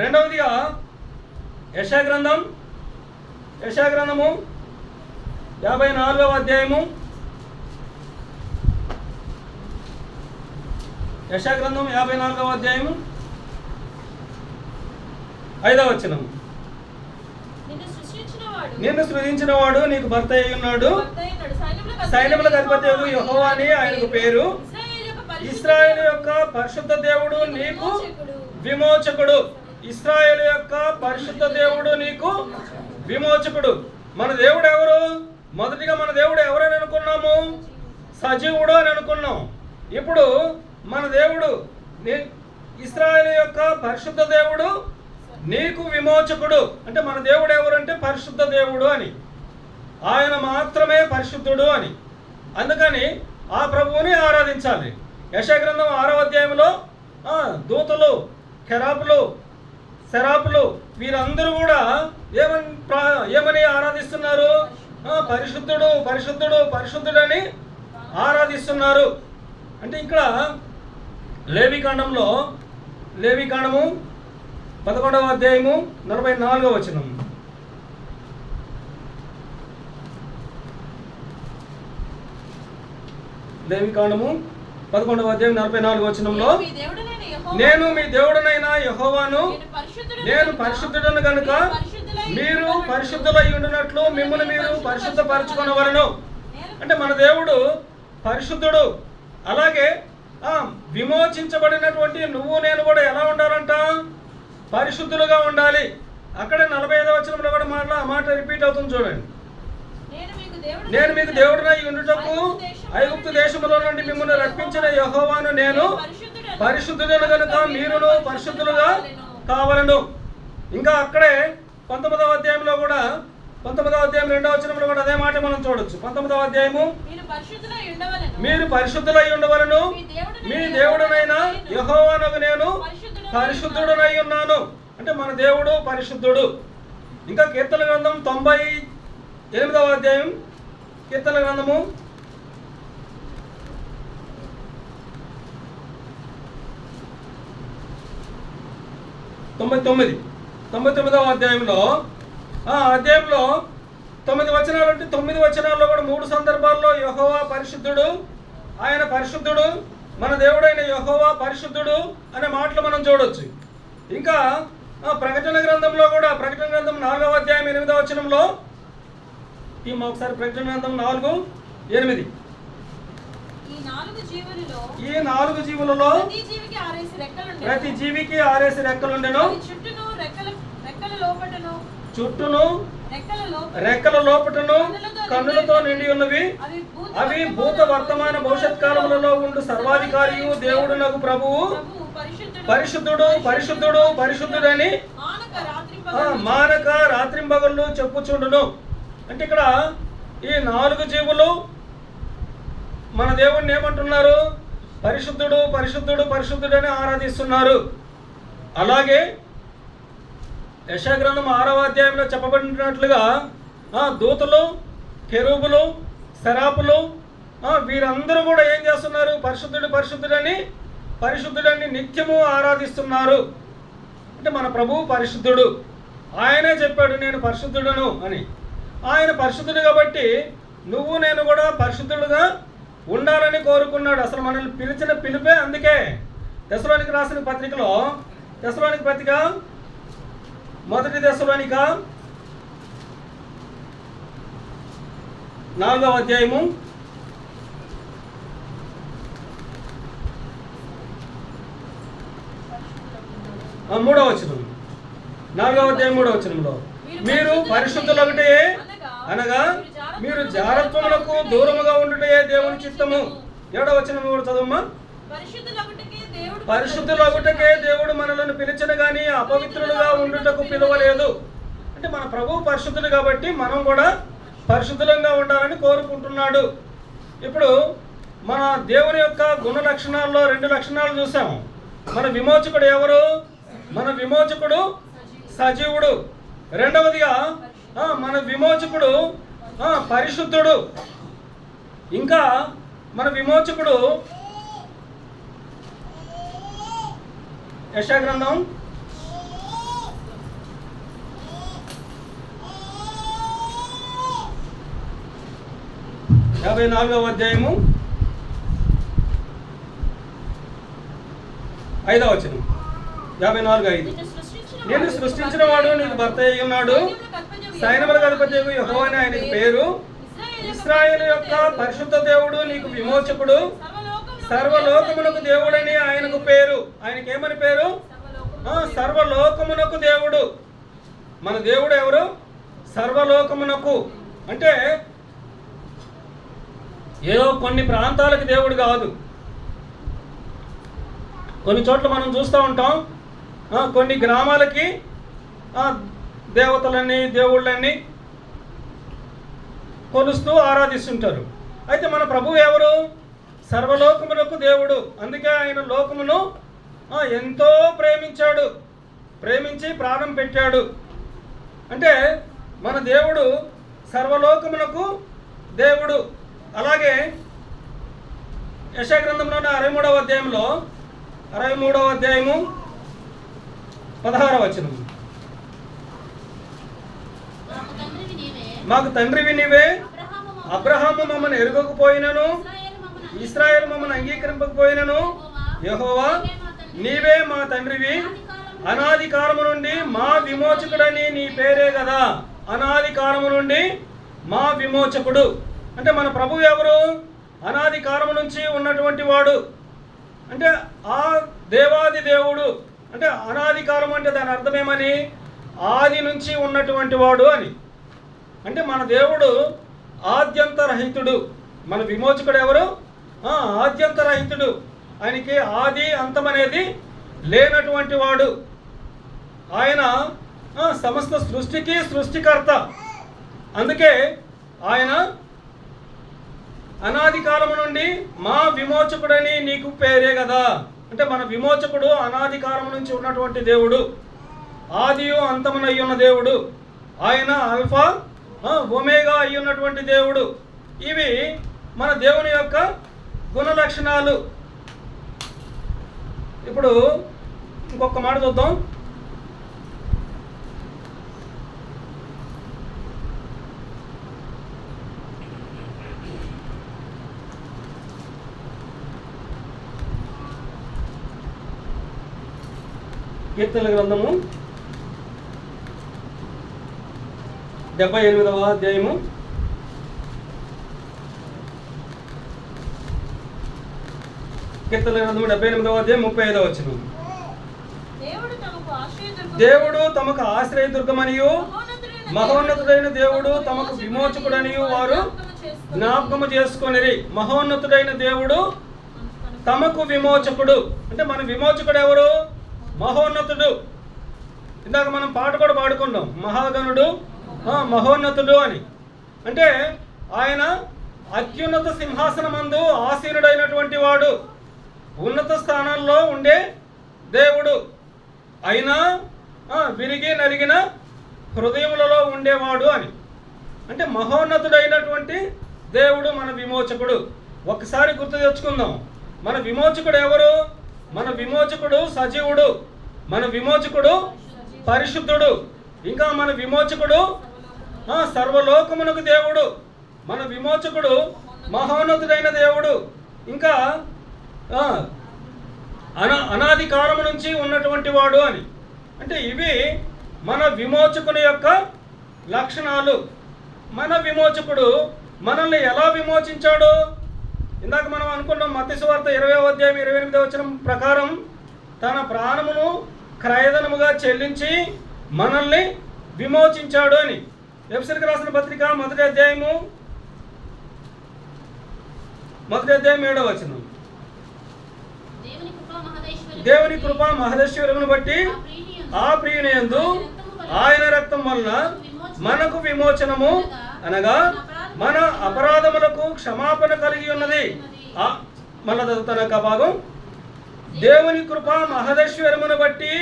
రెండవదిగా యెషయా గ్రంథము 54వ అధ్యాయము, యెషయా గ్రంథం 54వ అధ్యాయము 5వ వచనం. నిన్ను సృజించిన వాడు నీకు భర్త అయి ఉన్నాడు, సైన్యములకు అధిపతి యెహోవా అని ఆయనకు పేరు. ఇశ్రాయేలు యొక్క పరిశుద్ధ దేవుడు నీకు విమోచకుడు. ఇశ్రాయేలు యొక్క పరిశుద్ధ దేవుడు నీకు విమోచకుడు. మన దేవుడు ఎవరు? మొదటిగా మన దేవుడు ఎవరని అనుకున్నాము? సజీవుడు అని అనుకున్నాం. ఇప్పుడు మన దేవుడు ఇశ్రాయేలు యొక్క పరిశుద్ధ దేవుడు నీకు విమోచకుడు. అంటే మన దేవుడు ఎవరంటే పరిశుద్ధ దేవుడు అని, ఆయన మాత్రమే పరిశుద్ధుడు అని. అందుకని ఆ ప్రభువుని ఆరాధించాలి. యెషయా గ్రంథం 6వ అధ్యాయంలో దూతలు, కెరాపులు, సెరాపులు వీరందరూ కూడా ఏమని ఆరాధిస్తున్నారు? పరిశుద్ధుడు పరిశుద్ధుడు పరిశుద్ధుడని ఆరాధిస్తున్నారు. అంటే ఇక్కడ లేవికాండము 11వ అధ్యాయము 44వ వచనం. లేవికాండము 11వ అధ్యాయం 44వ వచనంలో, నేను మీ దేవుడనైన యెహోవాను, నేను పరిశుద్ధుడను గనుక మీరు పరిశుద్ధులై ఉండునట్లు మిమ్మల్ని మీరు పరిశుద్ధపరచుకొనవలెను. అంటే మన దేవుడు పరిశుద్ధుడు. అలాగే విమోచించబడినటువంటి నువ్వు నేను కూడా ఎలా ఉండాలంట? పరిశుద్ధులుగా ఉండాలి. అక్కడ 45వ వచనంలో కూడా మాట రిపీట్ అవుతుంది చూడండి. నేను మీకు దేవుడినై ఉండుటకు ఐగుప్తు దేశములో నుండి మిమ్మల్ని రప్పించిన యెహోవాను, నేను పరిశుద్ధుడను గనుక మీరును పరిశుద్ధులుగా కావలను. ఇంకా అక్కడే 19వ అధ్యాయంలో కూడా 19వ అధ్యాయం 2వ వచనంలో కూడా అదే మాట మనం చూడొచ్చు. 19వ అధ్యాయము, మీరు పరిశుద్ధులై ఉండవలను, మీ దేవుడునైన యెహోవానగు నేను పరిశుద్ధుడనై ఉన్నాను. అంటే మన దేవుడు పరిశుద్ధుడు. ఇంకా కీర్తన గ్రంథం 98వ అధ్యాయం, కీర్తన గ్రంథము 99వ అధ్యాయంలో అధ్యాయంలో 9 వచనాలు అంటే 9 వచనాల్లో కూడా 3 సందర్భాల్లో యెహోవా పరిశుద్ధుడు, ఆయన పరిశుద్ధుడు, మన దేవుడైన యెహోవా పరిశుద్ధుడు అనే మాటలు మనం చూడొచ్చు. ఇంకా ప్రకటన గ్రంథంలో కూడా, ప్రకటన గ్రంథం 4వ అధ్యాయం 8వ వచనంలో, ఒకసారి ప్రకటన గ్రంథం 4:8, ఈ 4 జీవులలో ప్రతి జీవికి 6 రెక్కలుండెను, చుట్టూను రెక్కల లోపటను కన్నులతో నిండి ఉన్నవి. అవి భూత వర్తమాన భవిష్యత్ కాలములలో ఉండు సర్వాధికారియు దేవుడునగు ప్రభువు పరిశుద్ధుడు పరిశుద్ధుడు పరిశుద్ధుడని మానక రాత్రింబగళ్ళు చెప్పుచుండును. అంటే ఇక్కడ ఈ 4 జీవులు మన దేవుడిని ఏమంటున్నారు? పరిశుద్ధుడు పరిశుద్ధుడు పరిశుద్ధుడని ఆరాధిస్తున్నారు. అలాగే యెషయా గ్రంథం 6వ అధ్యాయంలో చెప్పబడినట్లుగా దూతలు, కెరూబులు, సెరాపులు వీరందరూ కూడా ఏం చేస్తున్నారు? పరిశుద్ధుడు పరిశుద్ధుడని నిత్యము ఆరాధిస్తున్నారు. అంటే మన ప్రభువు పరిశుద్ధుడు. ఆయనే చెప్పాడు నేను పరిశుద్ధుడను అని. ఆయన పరిశుద్ధుడు కాబట్టి నువ్వు నేను కూడా పరిశుద్ధుడుగా ఉండాలని కోరుకున్నాడు. అసలు మనల్ని పిలిచిన పిలిపే అందుకే. తెస్సలోనిక రాసిన పత్రికలో, తెస్సలోనిక పత్రిక 1 తెస్సలోనిక 4వ అధ్యాయము 3వ వచనం, 4వ అధ్యాయం 3వ వచనంలో, మీరు పరిశుద్ధులొకటే అనగా మీరు జారత్వములకు దూరముగా ఉండుటే దేవుని చిత్తము. 7వ వచనం కూడా చదవమ్మా. పరిశుద్ధులొకటే దేవుడు మనలను పిలిచిన గాని అపవిత్రులుగా ఉండుటకు పిలవలేదు. అంటే మన ప్రభువు పరిశుద్ధుడు కాబట్టి మనం కూడా పరిశుద్ధులంగా ఉండాలని కోరుకుంటున్నాడు. ఇప్పుడు మన దేవుని యొక్క గుణ లక్షణాల్లో 2 లక్షణాలు చూసాము. మన విమోచకుడు ఎవరు? మన విమోచకుడు సజీవుడు. రెండవదిగా మన విమోచకుడు పరిశుద్ధుడు. ఇంకా మన విమోచకుడు యెషయా గ్రంథం 54వ అధ్యాయము 5వ వచనం. 54:5. నేను సృష్టించిన వాడు నీకు భర్త అయి ఉన్నాడు, సైన్యములకు అధిపతియగు యెహోవా అని ఆయనకి పేరు. ఇశ్రాయేలు యొక్క పరిశుద్ధ దేవుడు నీకు విమోచకుడు, సర్వలోకమునకు దేవుడని ఆయనకు పేరు. ఆయనకి ఏమని పేరు? సర్వలోకమునకు దేవుడు. మన దేవుడు ఎవరు? సర్వలోకమునకు. అంటే ఏదో కొన్ని ప్రాంతాలకు దేవుడు కాదు. కొన్ని చోట్ల మనం చూస్తూ ఉంటాం, కొన్ని గ్రామాలకి దేవతలని దేవుళ్ళని కొలుస్తూ ఆరాధిస్తుంటారు. అయితే మన ప్రభువు ఎవరు? సర్వలోకమునకు దేవుడు. అందుకే ఆయన లోకమును ఎంతో ప్రేమించాడు, ప్రేమించి ప్రాణం పెట్టాడు. అంటే మన దేవుడు సర్వలోకమునకు దేవుడు. అలాగే యెషయా గ్రంథంలోని 63వ అధ్యాయంలో 63వ అధ్యాయము 16వ వచనం. మాకు తండ్రివి నీవే, అబ్రహాము మమ్మల్ని ఎరుగకపోయినను, ఇశ్రాయేలు మమ్మల్ని అంగీకరింపకపోయినను, యెహోవా నీవే మా తండ్రివి, అనాది కాలము నుండి మా విమోచకుడని నీ పేరే కదా. అనాది కాలము నుండి మా విమోచకుడు. అంటే మన ప్రభువు ఎవరు? అనాది కాలము నుంచి ఉన్నటువంటి వాడు. అంటే ఆ దేవాది దేవుడు. అంటే అనాది కాలం అంటే దాని అర్థమేమని? ఆది నుంచి ఉన్నటువంటి వాడు అని. అంటే మన దేవుడు ఆద్యంతరహితుడు. మన విమోచకుడు ఎవరు? ఆద్యంతరహితుడు. ఆయనకి ఆది అంతం అనేది లేనటువంటి వాడు. ఆయన సమస్త సృష్టికి సృష్టికర్త. అందుకే ఆయన అనాది కాలము నుండి మా విమోచకుడని నీకు పేరే కదా. అంటే మన విమోచకుడు అనాది కాలము నుంచి ఉన్నటువంటి దేవుడు, ఆదియు అంతమునై ఉన్న దేవుడు. ఆయన ఆల్ఫా ఒమేగా అయి ఉన్నటువంటి దేవుడు. ఇవి మన దేవుని యొక్క గుణ లక్షణాలు. ఇప్పుడు ఇంకొక మాట చూద్దాం. కీర్తనల గ్రంథము 78వ అధ్యాయము 35వ అధ్యాయం 35వ వచనం. దేవుడు తమకు ఆశ్రయదుర్గమనియు మహోన్నతుడైన దేవుడు తమకు విమోచకుడనియు వారు జ్ఞాపకము చేసుకొనిరి. మహోన్నతుడైన దేవుడు తమకు విమోచకుడు. అంటే మన విమోచకుడు ఎవరు? మహోన్నతుడు. ఇందాక మనం పాట కూడా పాడుకున్నాం, మహాగణుడు మహోన్నతుడు అని. అంటే ఆయన అత్యున్నత సింహాసనమందు ఆసీనుడైనటువంటి వాడు, ఉన్నత స్థానాల్లో ఉండే దేవుడు. అయినా విరిగి నలిగిన హృదయములలో ఉండేవాడు అని. అంటే మహోన్నతుడైనటువంటి దేవుడు మన విమోచకుడు. ఒకసారి గుర్తు తెచ్చుకుందాం, మన విమోచకుడు ఎవరు? మన విమోచకుడు సజీవుడు, మన విమోచకుడు పరిశుద్ధుడు, ఇంకా మన విమోచకుడు సర్వలోకమునకు దేవుడు, మన విమోచకుడు మహోన్నతుడైన దేవుడు, ఇంకా అనాది కాలము నుంచి ఉన్నటువంటి వాడు అని. అంటే ఇవి మన విమోచకుని యొక్క లక్షణాలు. మన విమోచకుడు మనల్ని ఎలా విమోచించాడు? ఇందాక మనం అనుకున్నాం, మత్తయి సువార్త 20వ అధ్యాయం 28వ వచనం ప్రకారం తన ప్రాణమును క్రయధనముగా చెల్లించి మనల్ని విమోచించాడు అని. ఎఫెసీయులకు రాసిన పత్రిక 1వ అధ్యాయం 7వ వచనం. దేవుని కృపా మహదైశ్వర్యమును బట్టి ఆ ప్రియునియందు ఆయన రక్తం వలన మనకు విమోచనము, అనగా మన అపరాధములకు క్షమాపణ కలిగి ఉన్నది. మళ్ళా చదువుతాను భాగం. దేవుని కృప మహదైశ్వర్యమును బట్టి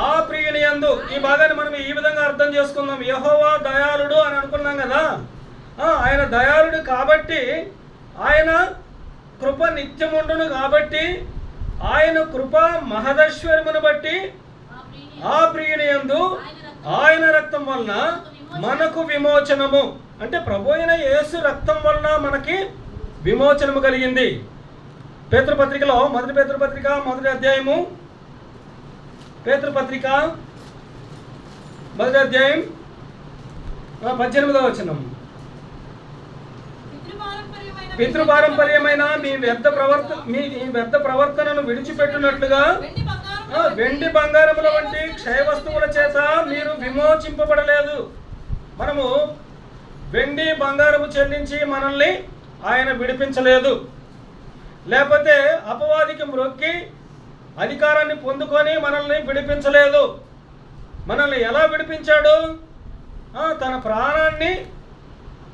ఆ ప్రియునియందు. ఈ భాగాన్ని మనం ఈ విధంగా అర్థం చేసుకుందాం. యెహోవా దయాళుడు అని అనుకున్నాం కదా. ఆయన దయాళుడు కాబట్టి, ఆయన కృప నిత్యముండును కాబట్టి ఆయన కృప మహదైశ్వర్యమును బట్టి ఆ ప్రియుని యందు ఆయన రక్తం వలన మనకు విమోచనము. అంటే ప్రభు అయిన యేసు రక్తం వలన మనకి విమోచనము కలిగింది. పేతురుపత్రికలో మొదటి పేతురుపత్రిక మొదటి అధ్యాయము, పేతురుపత్రిక మొదటి అధ్యాయం 18వ వచనం. పితృపారంపర్యమైన మీ వ్యర్థ ప్రవర్తనను విడిచిపెట్టినట్లుగా వెండి బంగారముల వంటి క్షయ వస్తువుల చేత మీరు విమోచింపబడలేదు. మనము వెండి బంగారము చెల్లించి మనల్ని ఆయన విడిపించలేదు. లేకపోతే అపవాదికి మ్రొక్కి అధికారాన్ని పొందుకొని మనల్ని విడిపించలేదు. మనల్ని ఎలా విడిపించాడు? తన ప్రాణాన్ని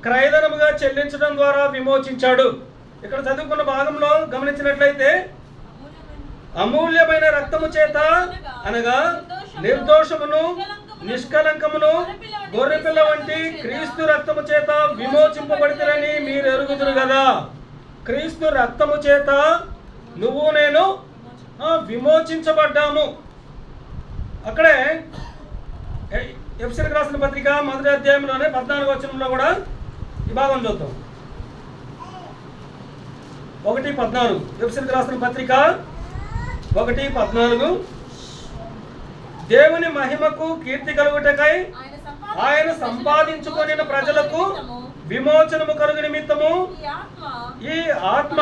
క్రయధనముగా చెల్లించడం ద్వారా విమోచించాడు. ఇక్కడ చదువుకున్న భాగంలో గమనించినట్లయితే అమూల్యమైన రక్తము చేత అనగా నిర్దోషమును నిష్కలంకమును గొర్రెపిల్ల వంటి క్రీస్తు రక్తము చేత విమోచింపబడితేనని మీరు ఎరుగుదురు కదా. క్రీస్తు రక్తము చేత నువ్వు నేను విమోచించబడ్డాము. అక్కడే ఎఫెసీయులకు రాసిన పత్రిక మొదటి అధ్యాయంలోనే 14వ వచనంలో కూడా ఈ భాగం చూద్దాం. 1:14 ఎఫెసీయులకు రాసిన పత్రిక 1:14 దేవుని మహిమకు కీర్తి కలుగుటకై ఆయన సంపాదించుకొనిన ప్రజలకు విమోచనము కలుగు నిమిత్తము ఈ ఆత్మ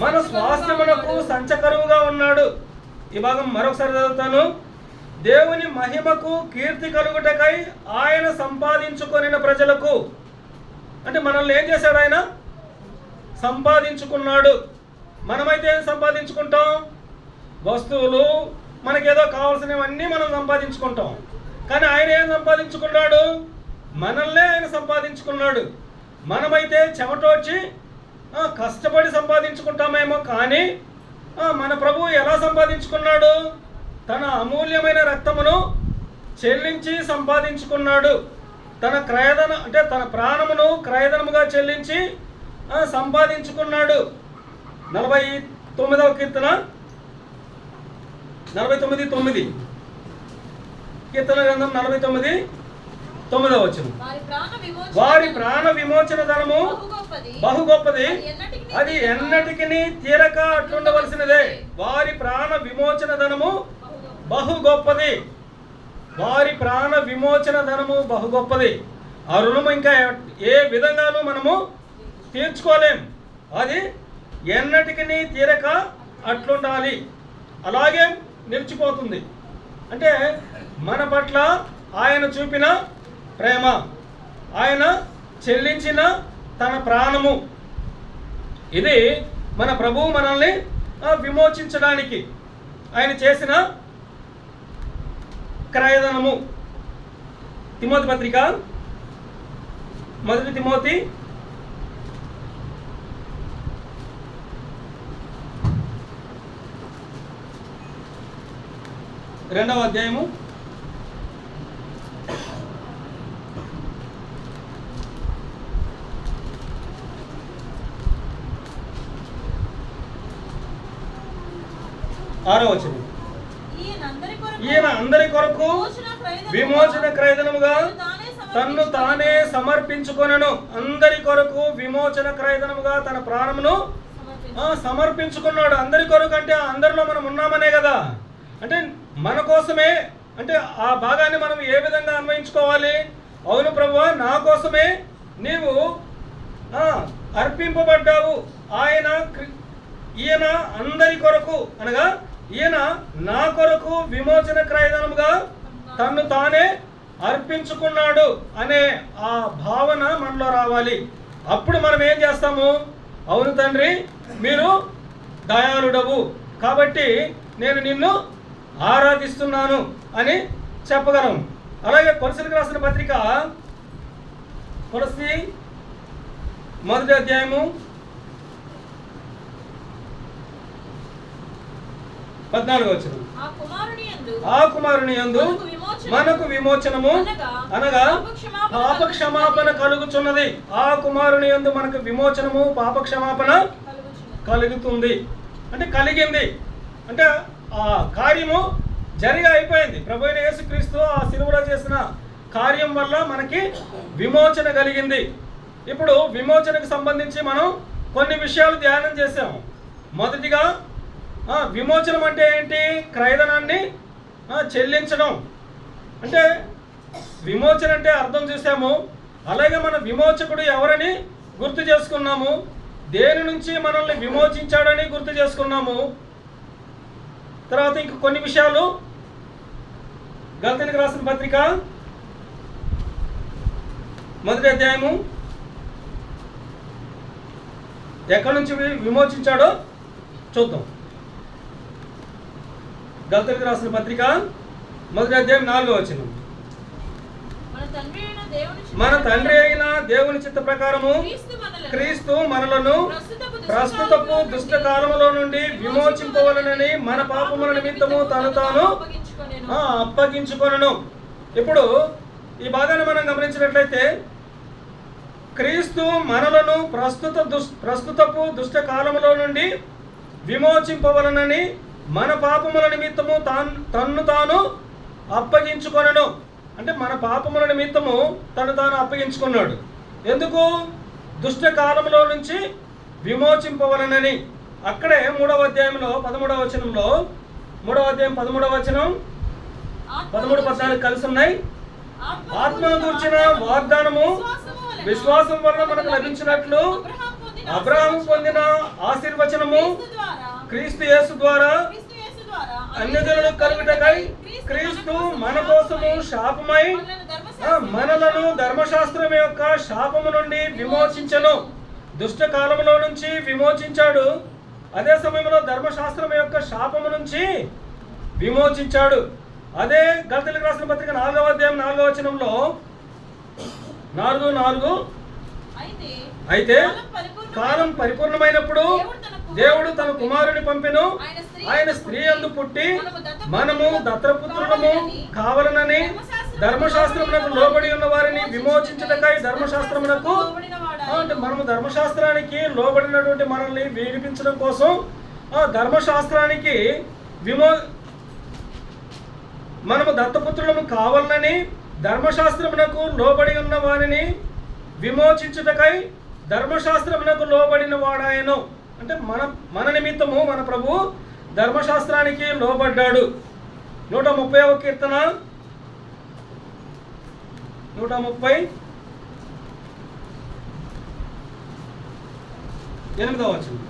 మన స్వాస్థ్యమునకు సంచకరువుగా ఉన్నాడు. ఈ భాగం మరొకసారి చదువుతాను. దేవుని మహిమకు కీర్తి కలుగుటకై ఆయన సంపాదించుకొనిన ప్రజలకు, అంటే మనల్ని ఏం చేశాడు? ఆయన సంపాదించుకున్నాడు. మనమైతే ఏం సంపాదించుకుంటాం? వస్తువులు, మనకేదో కావాల్సినవన్నీ మనం సంపాదించుకుంటాం. కానీ ఆయన ఏం సంపాదించుకున్నాడు? మనల్నే ఆయన సంపాదించుకున్నాడు. మనమైతే చెమటోడ్చి కష్టపడి సంపాదించుకుంటామేమో, కానీ మన ప్రభువు ఎలా సంపాదించుకున్నాడు? తన అమూల్యమైన రక్తమును చెల్లించి సంపాదించుకున్నాడు. తన ప్రాణమును క్రయధనముగా చెల్లించి సంపాదించుకున్నాడు. 49వ కీర్తన 49:9 కీర్తన గ్రంథం 49:9 వచనం. వారి ప్రాణ విమోచన ధనము బహు గొప్పది, అది ఎన్నటికి తీరక అట్లుండవలసినదే. వారి ప్రాణ విమోచన ధనము బహు గొప్పది. వారి ప్రాణ విమోచన ధనము బహు గొప్పది. ఆ రుణము ఇంకా ఏ విధంగానూ మనము తీర్చుకోలేం. అది ఎన్నటికి తీరక అట్లుండాలి, అలాగే నిలిచిపోతుంది. అంటే మన పట్ల ఆయన చూపిన ప్రేమ, ఆయన చెల్లించిన తన ప్రాణము, ఇది మన ప్రభువు మనల్ని విమోచించడానికి ఆయన చేసిన క్రయధనము. తిమోతి పత్రిక 1 తిమోతి 2వ అధ్యాయము 6వ వచనం. ఈయన అందరి కొరకు విమోచన క్రయధనముగా తన్ను తానే సమర్పించుకొనెను. అందరి కొరకు విమోచన క్రయధనముగా తన ప్రాణమును సమర్పించుకున్నాడు. అందరి కొరకు అంటే అందరిలో మనం ఉన్నామనే కదా. అంటే మన కోసమే. అంటే ఆ భాగాన్ని మనం ఏ విధంగా అన్వయించుకోవాలి? అవును ప్రభువా, నా కోసమే నీవు అర్పింపబడ్డావు. ఈయన అందరి కొరకు అనగా ఈయన నా కొరకు విమోచన క్రయధనముగా తన్ను తానే అర్పించుకున్నాడు అనే ఆ భావన మనలో రావాలి. అప్పుడు మనం ఏం చేస్తాము? అవును తండ్రి, మీరు దయాళుడవు కాబట్టి నేను నిన్ను ఆరాధిస్తున్నాను అని చెప్పగలం. అలాగే కొలస్సీలకు రాసిన పత్రిక కొలస్సీ 1వ అధ్యాయము 14వ వచనం. ఆ కుమారుని యందు మనకు విమోచనము అనగా పాపక్షమాపణ కలుగుచున్నది. ఆ కుమారుని యందు మనకు విమోచనము, పాపక్షమాపణ కలుగుతుంది. అంటే కలిగింది. అంటే ఆ కార్యము జరిగి అయిపోయింది. ప్రభు అయిన యేసుక్రీస్తు ఆ శిలువలో చేసిన కార్యం వల్ల మనకి విమోచన కలిగింది. ఇప్పుడు విమోచనకు సంబంధించి మనం కొన్ని విషయాలు ధ్యానం చేసాము. మొదటిగా విమోచనం అంటే ఏంటి? క్రయధనాన్ని చెల్లించడం. అంటే విమోచన అంటే అర్థం చూసాము. అలాగే మన విమోచకుడు ఎవరని గుర్తు చేసుకున్నాము. దేని నుంచి మనల్ని విమోచించాడని గుర్తు చేసుకున్నాము. తర్వాత ఇంక కొన్ని విషయాలు గలతీయులకు రాసిన పత్రిక 1వ అధ్యాయము ఎక్కడి నుంచి విమోచించాడో చూద్దాం. గలతీయులకు రాసిన పత్రిక 1వ అధ్యాయం 4వ వచనం. మన తండ్రి అయిన దేవుని చిత్త ప్రకారము క్రీస్తు మనలను ప్రస్తుతపు దుష్ట కాలములో నుండి విమోచింపవలనని మన పాపముల నిమిత్తము తను తాను అప్పగించుకొనెను. ఇప్పుడు ఈ భాగాన్ని మనం గమనించినట్లయితే క్రీస్తు మనలను ప్రస్తుతపు దుష్ట కాలములో నుండి విమోచింపవలనని మన పాపముల నిమిత్తము తన్ను తాను అప్పగించుకొనెను. అంటే మన పాపముల నిమిత్తము తను తాను అప్పగించుకున్నాడు. ఎందుకు? దుష్ట కాలంలో నుంచి విమోచింపవలనని. అక్కడే 3వ అధ్యాయంలో 13వ వచనంలో 3వ అధ్యాయం 13వ వచనం 13, 14 కలిసి ఉన్నాయి. ఆత్మను గురించిన వాగ్దానము విశ్వాసం వలన మనకు లభించినట్లు అబ్రహాము పొందిన ఆశీర్వచనము క్రీస్తు యేసు ద్వారా అన్యజనులు కలుగుటకై క్రీస్తు మన కోసము శాపమై మనలను ధర్మశాస్త్రం యొక్క శాపము నుండి విమోచించెను. దుష్ట కాలంలో నుంచి విమోచించాడు. అదే సమయంలో ధర్మశాస్త్రం యొక్క శాపము నుంచి విమోచించాడు. అదే గలతీయులకు రాసిన పత్రిక 4వ అధ్యాయం 4వ వచనంలో 4:4 అయితే కాలం పరిపూర్ణమైనప్పుడు దేవుడు తన కుమారుని పంపెను. ఆయన స్త్రీ యందు పుట్టి మనము దత్తపుత్రులము కావాలనని ధర్మశాస్త్రమునకు లోబడి ఉన్న వారిని విమోచించుటకై ధర్మశాస్త్రమునకు అంటే మనము ధర్మశాస్త్రానికి లోబడినటువంటి మనల్ని విడిపించడం కోసం ధర్మశాస్త్రానికి మనము దత్తపుత్రులము కావాలని ధర్మశాస్త్రమునకు లోబడి ఉన్న వారిని విమోచించుటకై ధర్మశాస్త్రమునకు లోబడిన వాడాయను. అంటే మన నిమిత్తము మన ప్రభు ధర్మశాస్త్రానికి లోబడ్డాడు. 130వ కీర్తన 138వ వచనం.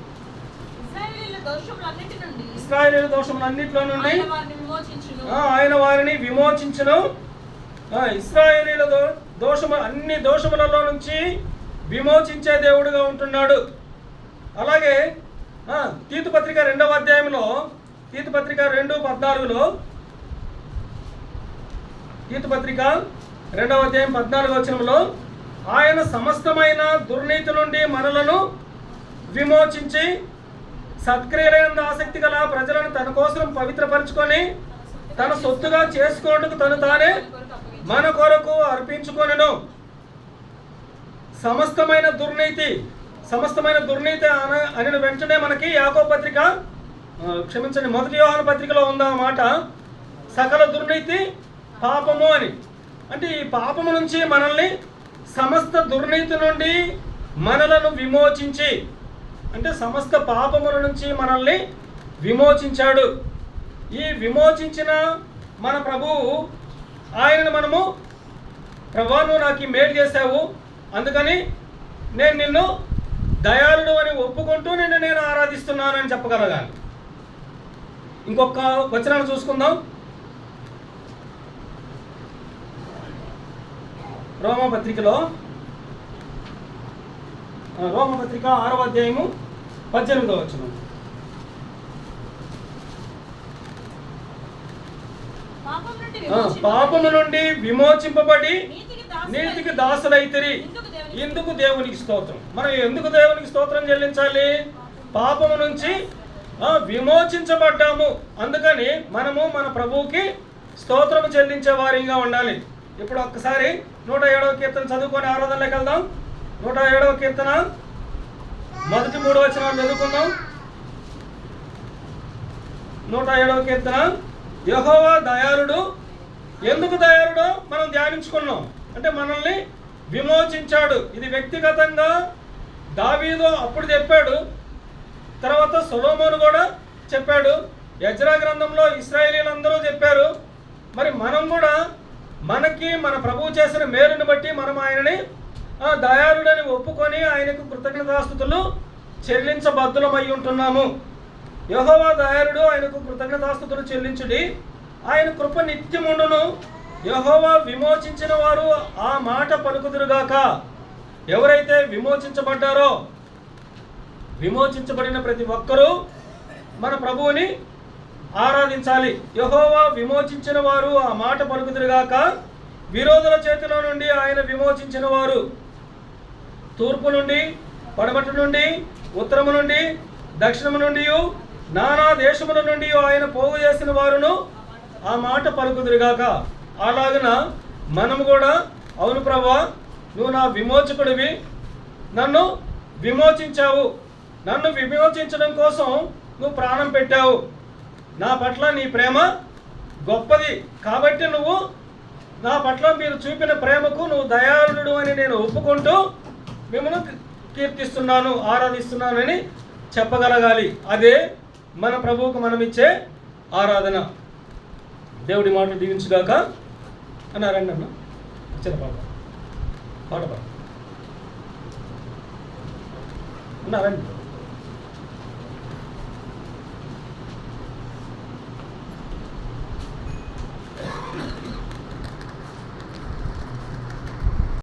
ఇశ్రాయేలీయుల దోషములన్నిటిలో నుండి ఆయన వారిని విమోచించును. ఇశ్రాయేలీయుల అన్ని దోషములలో నుంచి విమోచించే దేవుడుగా ఉంటున్నాడు. అలాగే తీతు పత్రిక 2వ అధ్యాయంలో తీతు పత్రిక 2:14 తీతు పత్రిక 2వ అధ్యాయం 14వ వచనంలో ఆయన సమస్తమైన దుర్నీతి నుండి మనలను విమోచించి సత్క్రియలందు ఆసక్తి గల ప్రజలను తన కోసం పవిత్రపరచుకొని తన సొత్తుగా చేసుకోవడానికి తను తానే మన కొరకు అర్పించుకొనెను. సమస్తమైన దుర్నీతి అని వెంటనే మనకి యాకోబు పత్రిక క్షమించండి 1 యోహాను పత్రికలో ఉందన్నమాట. సకల దుర్నీతి పాపము అని. అంటే ఈ పాపము నుంచి మనల్ని సమస్త దుర్నీతి నుండి మనలను విమోచించి అంటే సమస్త పాపముల నుంచి మనల్ని విమోచించాడు. ఈ విమోచించిన మన ప్రభువు ఆయనను మనము ప్రభువా నువ్వు నాకు ఈ మేలు చేశావు, అందుకని నేను నిన్ను దయాళుడు అని ఒప్పుకుంటూ నేను ఆరాధిస్తున్నాను అని చెప్పగలగాలి. ఇంకొక వచనాన్ని చూసుకుందాం. రోమపత్రిక 6వ అధ్యాయము 18వ వచనం. పాపము నుండి విమోచింపబడి నీతికి దాసులైతిరి. ఇందుకు దేవునికి స్తోత్రం. మనం ఎందుకు దేవునికి స్తోత్రం చెల్లించాలి? పాపము నుంచి విమోచించబడ్డాము, అందుకని మనము మన ప్రభువుకి స్తోత్రము చెల్లించే వారిగా ఉండాలి. ఇప్పుడు ఒక్కసారి 107వ కీర్తన చదువుకొని ఆరాధనలోకి వెళ్దాం. 107వ కీర్తన మొదటి 3 వచనాలు చదువుకుందాం. 107వ కీర్తన. యెహోవా దయాళుడు. ఎందుకు దయాళుడో మనం ధ్యానించుకున్నాం. అంటే మనల్ని విమోచించాడు. ఇది వ్యక్తిగతంగా దావీదు అప్పుడు చెప్పాడు, తర్వాత సొలొమోను కూడా చెప్పాడు, యెజ్రా గ్రంథంలో ఇశ్రాయేలీయులందరూ చెప్పారు. మరి మనం కూడా మనకి మన ప్రభువు చేసిన మేలుని బట్టి మనం ఆయనని దయాళుడని ఒప్పుకొని ఆయనకు కృతజ్ఞతాస్తుతులు చెల్లించబద్దులమై ఉంటున్నాము. యెహోవా దయాళుడు, ఆయనకు కృతజ్ఞతాస్తుతులు చెల్లించుడి. ఆయన కృప నిత్యముండును. యెహోవా విమోచించిన వారు ఆ మాట పలుకుదురుగాక. ఎవరైతే విమోచించబడ్డారో, విమోచించబడిన ప్రతి ఒక్కరూ మన ప్రభువుని ఆరాధించాలి. యెహోవా విమోచించిన వారు ఆ మాట పలుకుదురుగాక. విరోధుల చేతిలో నుండి ఆయన విమోచించిన వారు తూర్పు నుండి, పడమటి నుండి, ఉత్తరము నుండి, దక్షిణము నుండి, నానా దేశముల నుండి ఆయన పోగు చేసిన వారును ఆ మాట పలుకుదురుగాక. అలాగన మనము కూడా, అవును ప్రభువా, నువ్వు నా విమోచకుడివి, నన్ను విమోచించావు, నన్ను విమోచించడం కోసం నువ్వు ప్రాణం పెట్టావు, నా పట్ల నీ ప్రేమ గొప్పది, కాబట్టి నువ్వు నా పట్ల మీరు చూపిన ప్రేమకు నువ్వు దయాళుడు అని నేను ఒప్పుకుంటూ మిమ్మల్ని కీర్తిస్తున్నాను, ఆరాధిస్తున్నానని చెప్పగలగాలి. అదే మన ప్రభువుకు మనం ఇచ్చే ఆరాధన. దేవుడి మాటలు దీవించుగాక. అన్నారండి అన్న చిన్న పాట పాట అన్నారండి.